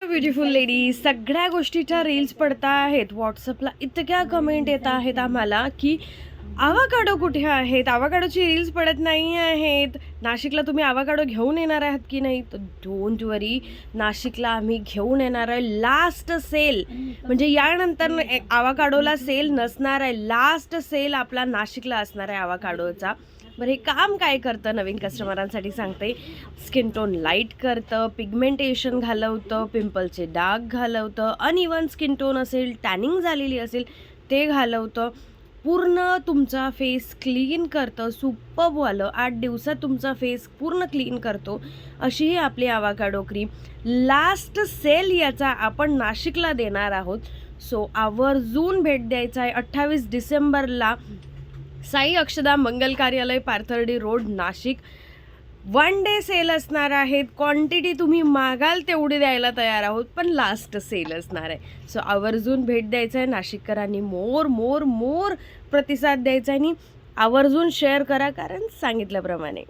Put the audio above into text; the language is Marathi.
ब्युटिफुल लेडी, सगळ्या गोष्टीच्या रील्स पडता आहेत व्हॉट्सअपला. इतक्या कमेंट येत आहेत आम्हाला की आवाकाडो कुठे आहेत, आवाकाडोची रील्स पडत नाही आहेत, नाशिकला तुम्ही आवाकाडो घेऊन येणार आहात की नाही. तर डोंट वरी, नाशिकला आम्ही घेऊन येणार आहे. लास्ट सेल म्हणजे यानंतर आवाकाडोला सेल नसणार आहे. लास्ट सेल आपला नाशिकला असणार आहे आवाकाडोचा. बरं, हे काम काय करतं नवीन कस्टमरांसाठी सांगते. स्किन टोन लाईट करतं, पिगमेंटेशन घालवतं, पिंपलचे डाग घालवतं, अनइवन स्किन टोन असेल, टॅनिंग झालेली असेल ते घालवतं, पूर्ण तुमचा फेस क्लीन करतं. सुपर्बवालं 8 दिवसात तुमचा फेस पूर्ण क्लीन करतो अशी ही आपली आवाकाडो क्रीम. लास्ट सेल याचा आपण नाशिकला देणार आहोत. सो आवर्जून भेट द्यायचा आहे 28 डिसेंबरला साई अक्षदा मंगल कार्यालय, पारथर्डी रोड, नाशिक. 1 डे सेल असणार आहेत. क्वांटिटी तुम्ही मागाल तेवढी द्यायला तयार आहोत, पण लास्ट सेल असणार आहे. सो आवर्जून भेट द्यायचं आहे. नाशिककरांनी मोर मोर मोर प्रतिसाद द्यायचा आहे आणि आवर्जून शेअर करा, कारण सांगितल्याप्रमाणे